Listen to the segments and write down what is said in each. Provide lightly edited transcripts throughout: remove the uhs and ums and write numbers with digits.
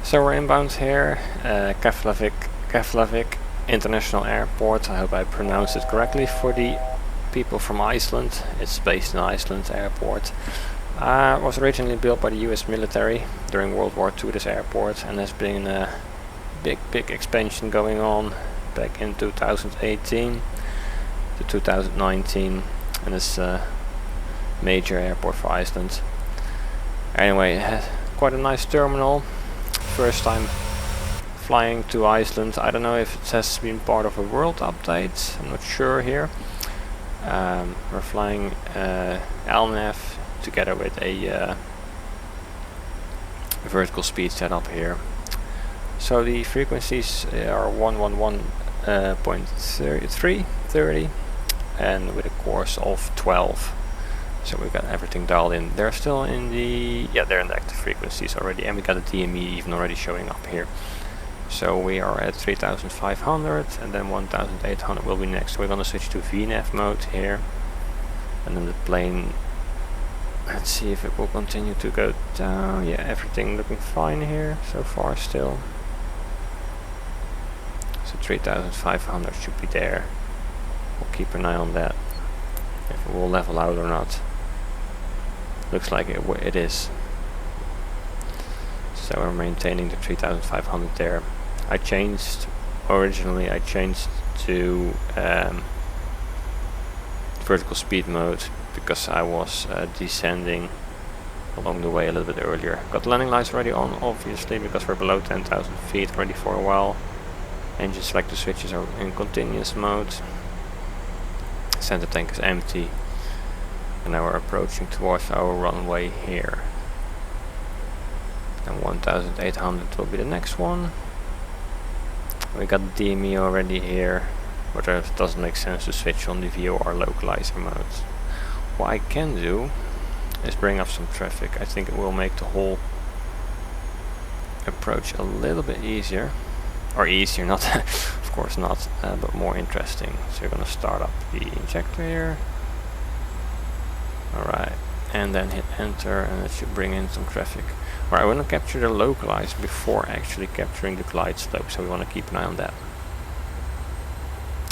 So we're inbound here, Keflavik International Airport. I hope I pronounced it correctly for the people from Iceland. It's based in Iceland airport. It was originally built by the US military during World War II, this airport, and there's been a big expansion going on back in 2018 to 2019, and it's a major airport for Iceland. Anyway, it has quite a nice terminal. First time flying to Iceland. I don't know if it has been part of a world update, I'm not sure here. We're flying LNAV together with a vertical speed setup here. So the frequencies are 111.30 and with a course of 12. So we've got everything dialed in. They're still in the, they're in the active frequencies already, and we got a DME even already showing up here. So we are at 3500, and then 1800 will be next. So we're gonna switch to VNAV mode here, and then the plane. Let's see if it will continue to go down. Yeah, everything looking fine here so far still. So 3500 should be there. We'll keep an eye on that, if it will level out or not. Looks like it is. So we're maintaining the 3500 there. Originally I changed to vertical speed mode because I was descending along the way a little bit earlier. Got landing lights already on, obviously, because we're below 10,000 feet already for a while. Engine selector switches are in continuous mode. Center tank is empty. And now we're approaching towards our runway here. And 1800 will be the next one. We got DME already here, but it doesn't make sense to switch on the VOR localizer mode. What I can do is bring up some traffic. I think it will make the whole approach a little bit easier. Or easier, not of course not, but more interesting. So you're gonna start up the injector here. Alright, and then hit enter, and it should bring in some traffic. Alright, I want to capture the localizer before actually capturing the glide slope, so we want to keep an eye on that.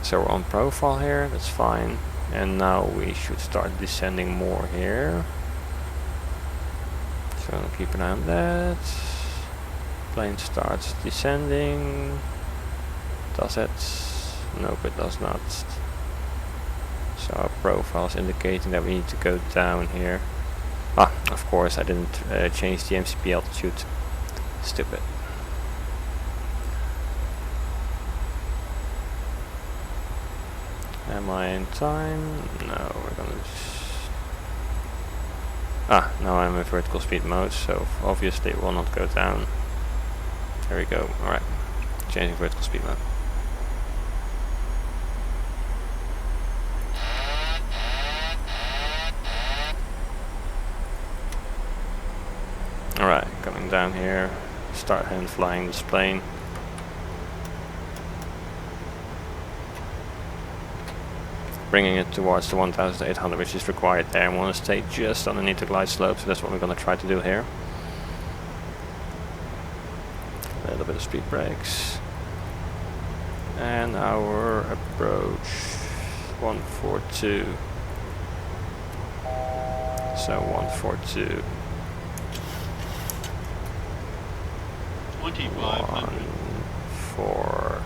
So we're on profile here, that's fine. And now we should start descending more here. So I'm going to keep an eye on that. Plane starts descending. Does it? Nope, it does not. So our profile is indicating that we need to go down here. Ah, of course I didn't change the MCP altitude. Stupid. Am I in time? No, we're gonna now I'm in vertical speed mode, so obviously it will not go down. There we go. Alright, changing vertical speed mode. Alright, coming down here, start hand flying this plane. Bringing it towards the 1800, which is required there. I want to stay just underneath the glide slope, so that's what we're going to try to do here. A little bit of speed brakes. And our approach 142. So 142. 2500.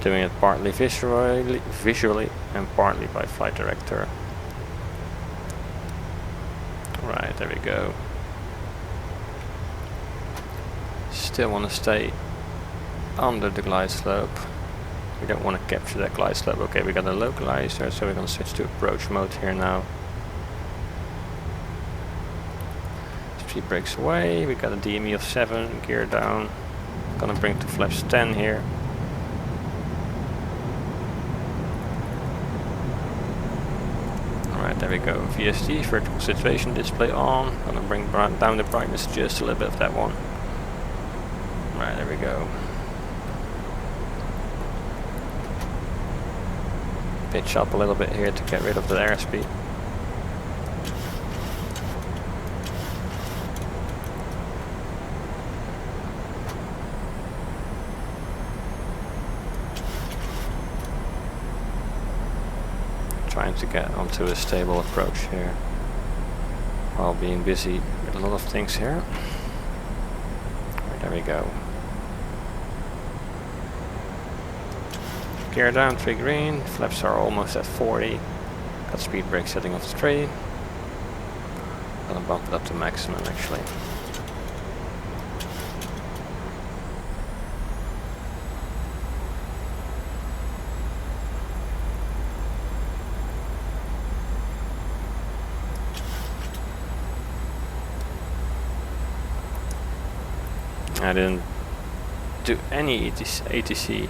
Doing it partly visually and partly by flight director. Right, there we go. Still want to stay under the glide slope. We don't want to capture that glide slope. Okay, we got a localizer, so we're going to switch to approach mode here now. Speed brakes away. We got a DME of 7, gear down. Gonna bring to flaps 10 here. Alright, there we go. VST, vertical situation display on. Gonna bring down the brightness just a little bit of that one. Right, there we go. Pitch up a little bit here to get rid of the airspeed. trying to get onto a stable approach here while being busy with a lot of things here. Right, there we go. Gear down, 3 green, flaps are almost at 40. Got speed brake setting off the 3. Gonna bump it up to maximum actually. I didn't do any ATC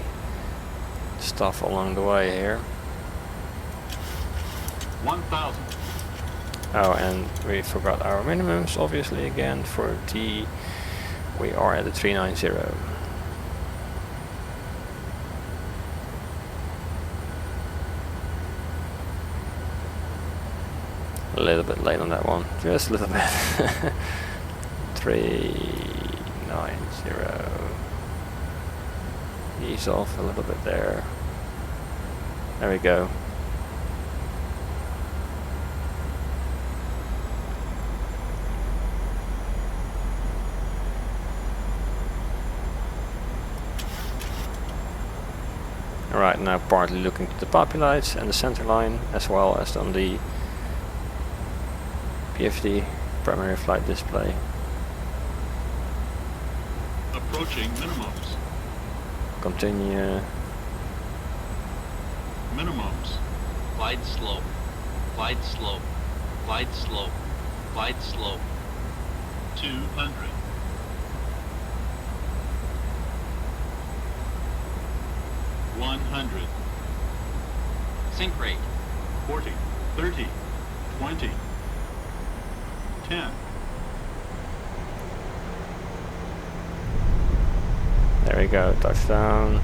stuff along the way here. 1,000. Oh, and we forgot our minimums obviously again. For D we are at the 390. A little bit late on that one, just a little bit. 390. Ease off a little bit there. There we go. Alright, now partly looking to the poppy lights and the center line, as well as on the PFD primary flight display. Approaching minimums. Continue. Minimums. Glide slope. Glide slope. Glide slope. Glide slope. 200. 100. Sync rate. 40. 30. 20. 10. There we go, touchdown.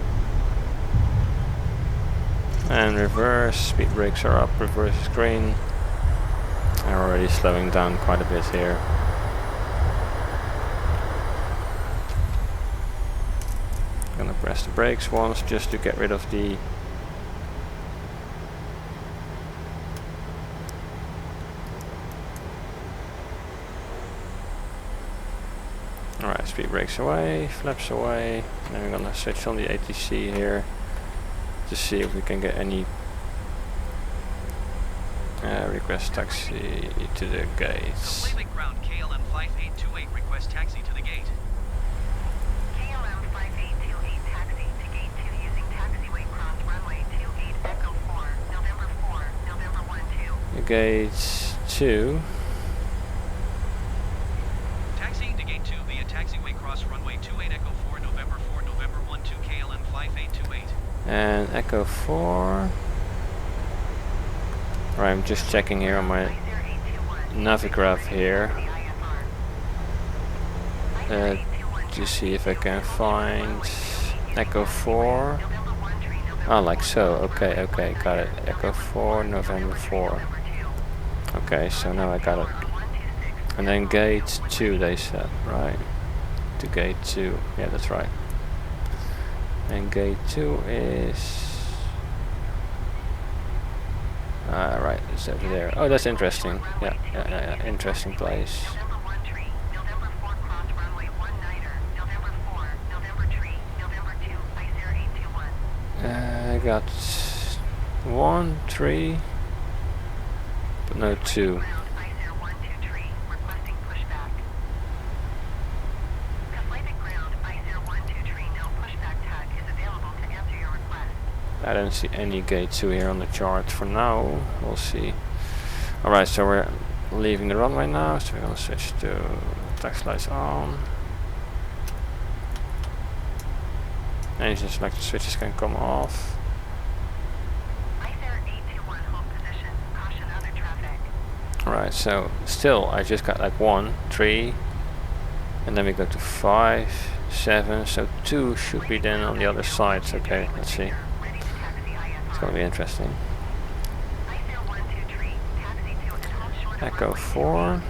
And reverse, speed brakes are up, reverse is green. I'm already slowing down quite a bit here. Gonna press the brakes once just to get rid of the alright, speed brakes away, flaps away. Then we're gonna switch on the ATC here to see if we can get any request taxi to the gates. Keflavik ground KLM 5828 request taxi to the gate. KLM 5828 taxi to gate 2 using taxiway cross runway 28 Echo 4, November 4, November 12. Gate 2. Taxiing to gate 2 via taxiway cross runway 28 Echo 4, November 4, November 12 KLM 5828. And Echo 4. Alright, I'm just checking here on my Navigraph here to see if I can find Echo 4. Ah, like so. Okay, okay, got it. Echo 4, November 4. Okay, so now I got it. And then gate 2 they said, right? To gate 2. Yeah, that's right. And gate 2 is... right, it's over there. Oh, that's interesting. Yeah, interesting place. I got 1, 3, but no 2. I don't see any gate 2 here on the chart for now. We'll see. Alright, so we're leaving the runway now, so we're gonna switch to taxi lights on. Engine selector switches can come off. Alright, so still I just got like 1, 3, and then we go to 5, 7, so 2 should be then on the other side. Okay, let's see. It's gonna be interesting. Echo 4.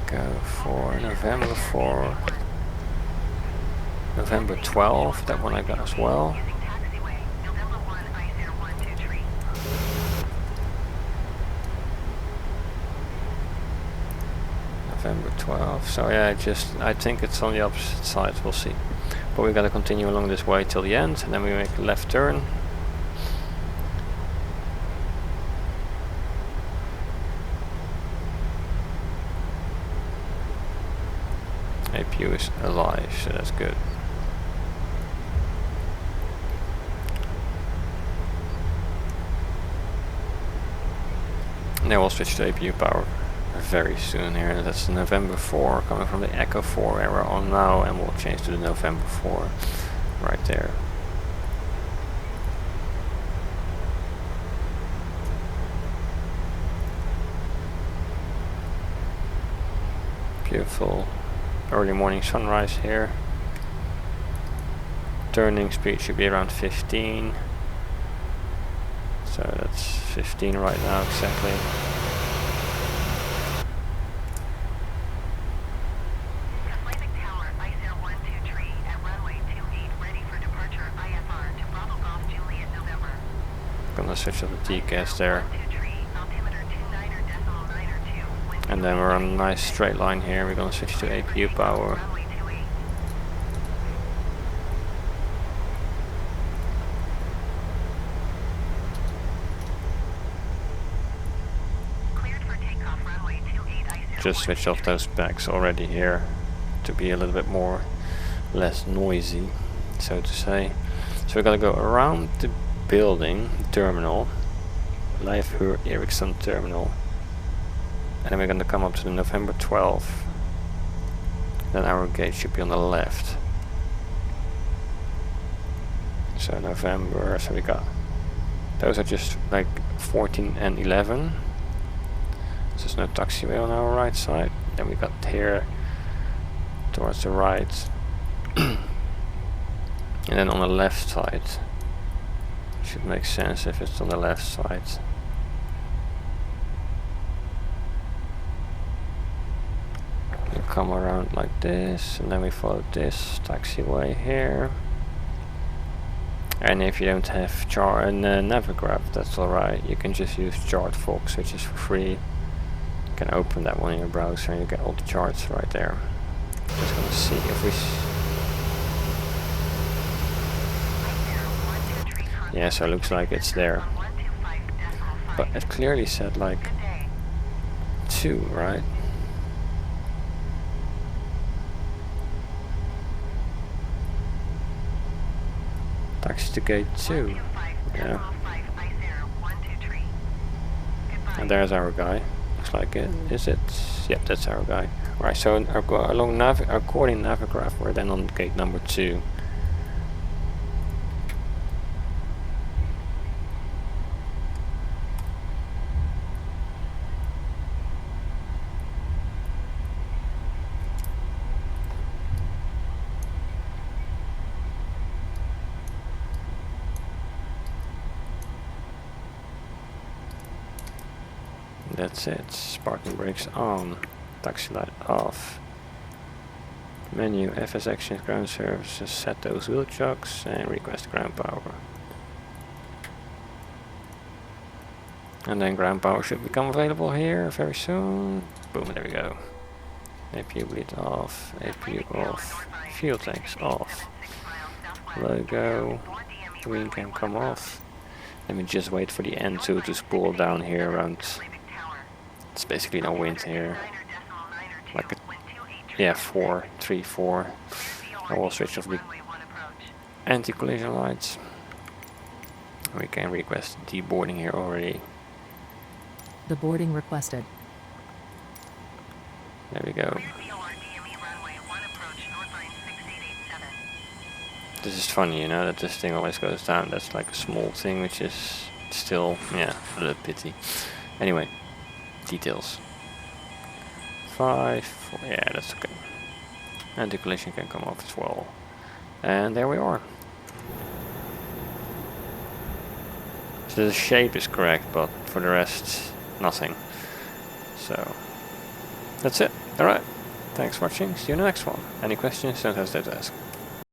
Echo 4, November 4, November 12, that one I got as well. Using taxiway, November 1, Iceland 123. November 12, so yeah, I think it's on the opposite side, we'll see. But we gotta continue along this way till the end, and then we make a left turn. APU is alive, so that's good. And then we'll switch to APU power very soon here. That's November 4 coming from the Echo 4 where we're on now, and we'll change to the November 4 right there. Beautiful early morning sunrise here. Turning speed should be around 15. So that's 15 right now exactly. Keflavik Tower, Iceland 123 at runway 28, ready for departure IFR to Bravo Golf Juliet November. Gonna switch up the TCAS there. 123, altimeter 29.902. And then we're on a nice straight line here. We're gonna switch to APU power. Runway 28. Cleared for takeoff, runway 28, Iceland. Just switch off those backs already here to be a little bit more less noisy, so to say. So we're gonna go around the building, terminal, Leifur Ericsson terminal, and then we're gonna come up to the November 12. Then our gate should be on the left. So November, so we got, those are just like 14 and 11. So there's no taxiway on our right side. Then we got here towards the right. And then on the left side, should make sense if it's on the left side. We come around like this, and then we follow this taxiway here. And if you don't have Navigraph, that's alright. You can just use ChartFox, which is for free. You can open that one in your browser and you get all the charts right there. Just gonna see if we... Yeah, so it looks like it's there. But it clearly said like 2, right? Taxi to gate 2. Yeah. And there's our guy. Looks like it. Is it? Yep, that's our guy. Right, so along according to Navigraph, we're then on gate number 2. That's it. Parking brakes on. Taxi light off. Menu, FS actions, ground services, set those wheel chocks and request ground power. And then ground power should become available here very soon. Boom, there we go. APU bleed off, APU off, fuel tanks off. Logo, green can come off. Let me just wait for the N2 to spool down here around. It's basically no wind here. Like a, yeah, 4, 3, 4. I will switch off the anti-collision lights. We can request deboarding here already. The boarding requested. There we go. This is funny, you know, that this thing always goes down. That's like a small thing, which is still, yeah, a little pity. Anyway. Details. 5, 4, yeah, that's okay. Anti-collision can come off as well. And there we are. So the shape is correct, but for the rest, nothing. So, That's it. Alright. Thanks for watching. See you in the next one. Any questions, don't hesitate to ask.